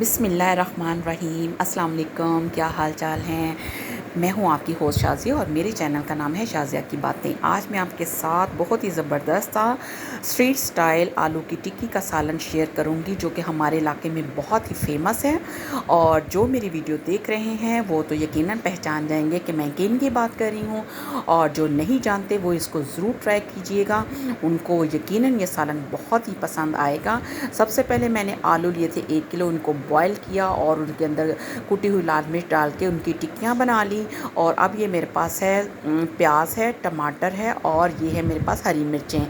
बिस्मिल्लाहिर्रहमानिर्रहीम। अस्सलाम वालेकुम, क्या हाल चाल हैं। मैं हूं आपकी होस्ट शाज़िया और मेरे चैनल का नाम है शाज़िया की बातें। आज मैं आपके साथ बहुत ही ज़बरदस्त सा स्ट्रीट स्टाइल आलू की टिक्की का सालन शेयर करूंगी, जो कि हमारे इलाके में बहुत ही फेमस है। और जो मेरी वीडियो देख रहे हैं वो तो यकीनन पहचान जाएंगे कि मैं किन की बात कर रही हूँ, और जो नहीं जानते वो इसको ज़रूर ट्राई कीजिएगा, उनको यकीनन ये सालन बहुत ही पसंद आएगा। सबसे पहले मैंने आलू लिए थे 1 किलो, उनको बॉयल किया और उनके अंदर कुटी हुई लाल मिर्च डाल के उनकी टिक्कियाँ बना ली। और अब ये मेरे पास है प्याज है, टमाटर है और ये है मेरे पास हरी मिर्चें।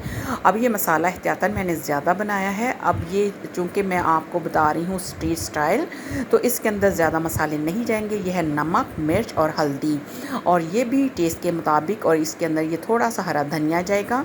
अब ये मसाला एहतियातन मैंने ज़्यादा बनाया है। अब ये चूँकि मैं आपको बता रही हूँ स्ट्रीट स्टाइल, तो इसके अंदर ज़्यादा मसाले नहीं जाएंगे। ये है नमक, मिर्च और हल्दी, और ये भी टेस्ट के मुताबिक। और इसके अंदर ये थोड़ा सा हरा धनिया जाएगा।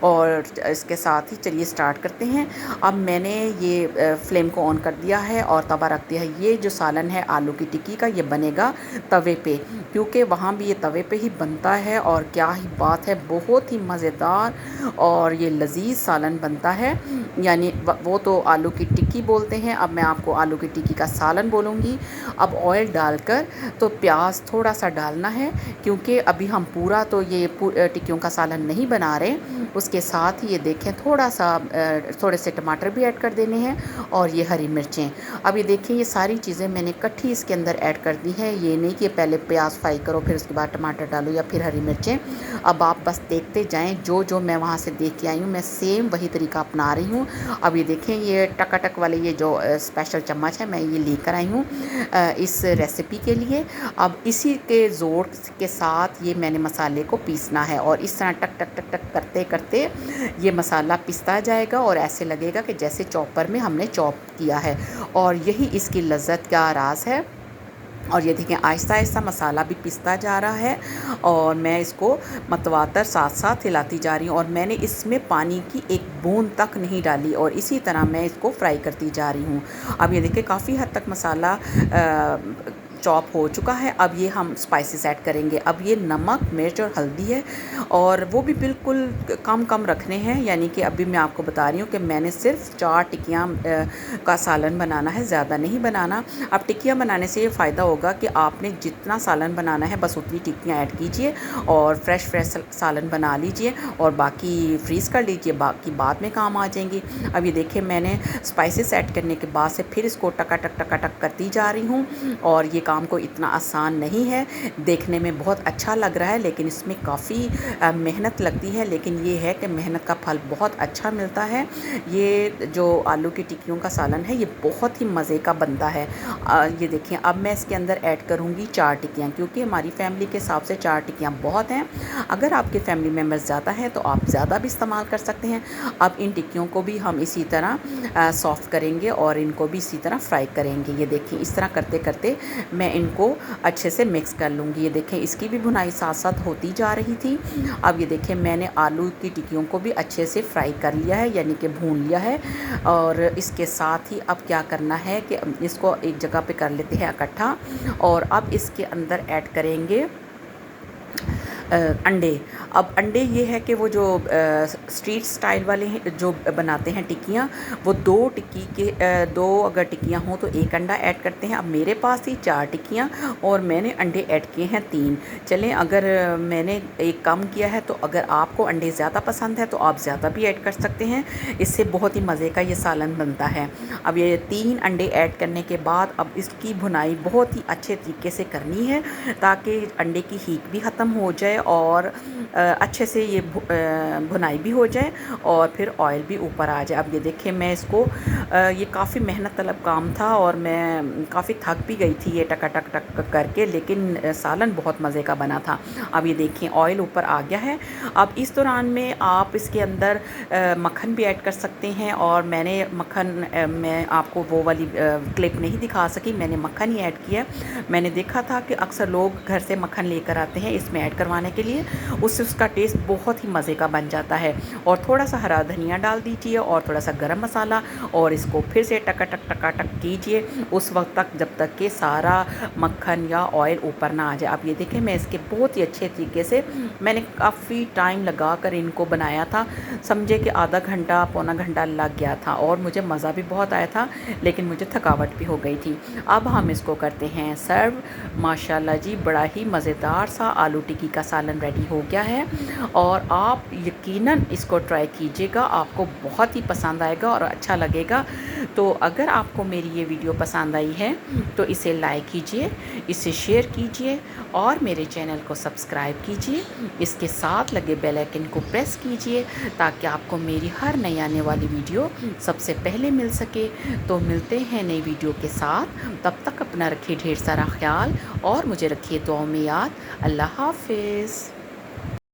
और इसके साथ ही चलिए स्टार्ट करते हैं। अब मैंने ये फ्लेम को ऑन कर दिया है और तवा रख दिया है। ये जो सालन है आलू की टिक्की का, ये बनेगा तवे पे, क्योंकि वहाँ भी ये तवे पे ही बनता है। और क्या ही बात है, बहुत ही मज़ेदार और ये लजीज सालन बनता है। यानी वो तो आलू की टिक्की बोलते हैं, अब मैं आपको आलू की टिक्की का सालन बोलूँगी। अब ऑयल डालकर तो प्याज थोड़ा सा डालना है, क्योंकि अभी हम पूरा तो ये टिक्कियों का सालन नहीं बना रहे। उसके साथ ही ये देखें थोड़े से टमाटर भी ऐड कर देने हैं और ये हरी मिर्चें। अब ये देखें ये सारी चीज़ें मैंने इकट्ठी इसके अंदर ऐड कर दी हैं। ये नहीं कि पहले प्याज फ्राई करो फिर उसके बाद टमाटर डालो या फिर हरी मिर्चें। अब आप बस देखते जाएं, जो जो मैं वहाँ से देख के आई हूँ मैं सेम वही तरीका अपना रही हूँ। अब ये देखें ये टकाटक वाले ये जो स्पेशल चम्मच है मैं ये लेकर आई हूँ इस रेसिपी के लिए। अब इसी के ज़ोर के साथ ये मैंने मसाले को पीसना है, और इस तरह टक टक टक टक करते करते ये मसाला पिसता जाएगा और ऐसे लगेगा कि जैसे चॉपर में हमने चॉप किया है। और यही इसकी लज़्ज़त का राज है। और ये देखें आहिस्ता आहिस्ता मसाला भी पिसता जा रहा है और मैं इसको मतवातर साथ साथ हिलाती जा रही हूँ। और मैंने इसमें पानी की एक बूंद तक नहीं डाली और इसी तरह मैं इसको फ्राई करती जा रही हूँ। अब ये देखिए काफ़ी हद तक मसाला चॉप हो चुका है। अब ये हम स्पाइसेस ऐड करेंगे। अब ये नमक, मिर्च और हल्दी है, और वो भी बिल्कुल कम कम रखने हैं। यानी कि अभी मैं आपको बता रही हूँ कि मैंने सिर्फ 4 टिक्कियाँ का सालन बनाना है, ज़्यादा नहीं बनाना। अब टिक्कियाँ बनाने से ये फ़ायदा होगा कि आपने जितना सालन बनाना है बस उतनी टिक्कियाँ ऐड कीजिए और फ्रेश सालन बना लीजिए और बाकी फ्रीज़ कर लीजिए, बाकी बाद में काम आ जाएंगी। अब ये देखिए मैंने स्पाइसेस ऐड करने के बाद से फिर इसको टकाटक टकाटक करती जा रही हूँ। और ये काम को इतना आसान नहीं है, देखने में बहुत अच्छा लग रहा है लेकिन इसमें काफ़ी मेहनत लगती है। लेकिन ये है कि मेहनत का फल बहुत अच्छा मिलता है। ये जो आलू की टिक्कियों का सालन है ये बहुत ही मज़े का बनता है। ये देखिए अब मैं इसके अंदर ऐड करूँगी 4 टिक्कियाँ, क्योंकि हमारी फैमिली के हिसाब से 4 टिक्कियाँ बहुत हैं। अगर आपके फैमिली मेम्बर्स ज़्यादा हैं तो आप ज़्यादा भी इस्तेमाल कर सकते हैं। अब इन टिक्कियों को भी हम इसी तरह सॉफ़्ट करेंगे और इनको भी इसी तरह फ्राई करेंगे। ये देखिए इस तरह करते करते मैं इनको अच्छे से मिक्स कर लूँगी। ये देखें इसकी भी भुनाई साथ साथ होती जा रही थी। अब ये देखें मैंने आलू की टिक्कियों को भी अच्छे से फ्राई कर लिया है, यानी कि भून लिया है। और इसके साथ ही अब क्या करना है कि इसको एक जगह पे कर लेते हैं इकट्ठा। और अब इसके अंदर ऐड करेंगे अंडे। अब अंडे ये है कि वो जो स्ट्रीट स्टाइल वाले हैं जो बनाते हैं टिक्कियाँ, वो 2 अगर टिक्कियाँ हों तो 1 अंडा ऐड करते हैं। अब मेरे पास थी 4 टिक्कियाँ और मैंने अंडे ऐड किए हैं 3। चलें अगर मैंने एक कम किया है तो अगर आपको अंडे ज़्यादा पसंद है तो आप ज़्यादा भी ऐड कर सकते हैं। इससे बहुत ही मज़े का ये सालन बनता है। अब ये 3 अंडे ऐड करने के बाद अब इसकी भुनाई बहुत ही अच्छे तरीके से करनी है, ताकि अंडे की हीट भी ख़त्म हो जाए और अच्छे से ये भुनाई भी हो जाए और फिर ऑयल भी ऊपर आ जाए। अब ये देखिए मैं इसको ये काफ़ी मेहनत तलब काम था और मैं काफ़ी थक भी गई थी ये टक टक टक करके, लेकिन सालन बहुत मज़े का बना था। अब ये देखिए ऑयल ऊपर आ गया है। अब इस दौरान में आप इसके अंदर मक्खन भी ऐड कर सकते हैं, और मैंने मक्खन मैं आपको वो वाली क्लिप नहीं दिखा सकी, मैंने मक्खन ही ऐड किया। मैंने देखा था कि अक्सर लोग घर से मक्खन लेकर आते हैं इसमें ऐड करवाने डालने के लिए, उससे उसका टेस्ट बहुत ही मज़े का बन जाता है। और थोड़ा सा हरा धनिया डाल दीजिए और थोड़ा सा गरम मसाला, और इसको फिर से टकाटक कीजिए उस वक्त तक जब तक कि सारा मक्खन या ऑयल ऊपर ना आ जाए। आप ये देखें, मैं इसके बहुत ही अच्छे तरीके से, मैंने काफ़ी टाइम लगा कर इनको बनाया था, समझे कि आधा घंटा पौना घंटा लग गया था, और मुझे मज़ा भी बहुत आया था, लेकिन मुझे थकावट भी हो गई थी। अब हम इसको करते हैं सर्व। माशाल्लाह जी, बड़ा ही मज़ेदार सा आलू टिक्की का सालन रेडी हो गया है, और आप यकीनन इसको ट्राई कीजिएगा, आपको बहुत ही पसंद आएगा और अच्छा लगेगा। तो अगर आपको मेरी ये वीडियो पसंद आई है तो इसे लाइक कीजिए, इसे शेयर कीजिए और मेरे चैनल को सब्सक्राइब कीजिए। इसके साथ लगे बेल आइकन को प्रेस कीजिए ताकि आपको मेरी हर नई आने वाली वीडियो सबसे पहले मिल सके। तो मिलते हैं नई वीडियो के साथ, तब तक अपना रखिए ढेर सारा ख्याल और मुझे रखिए दुआओं में याद। अल्लाह हाफ़िज़।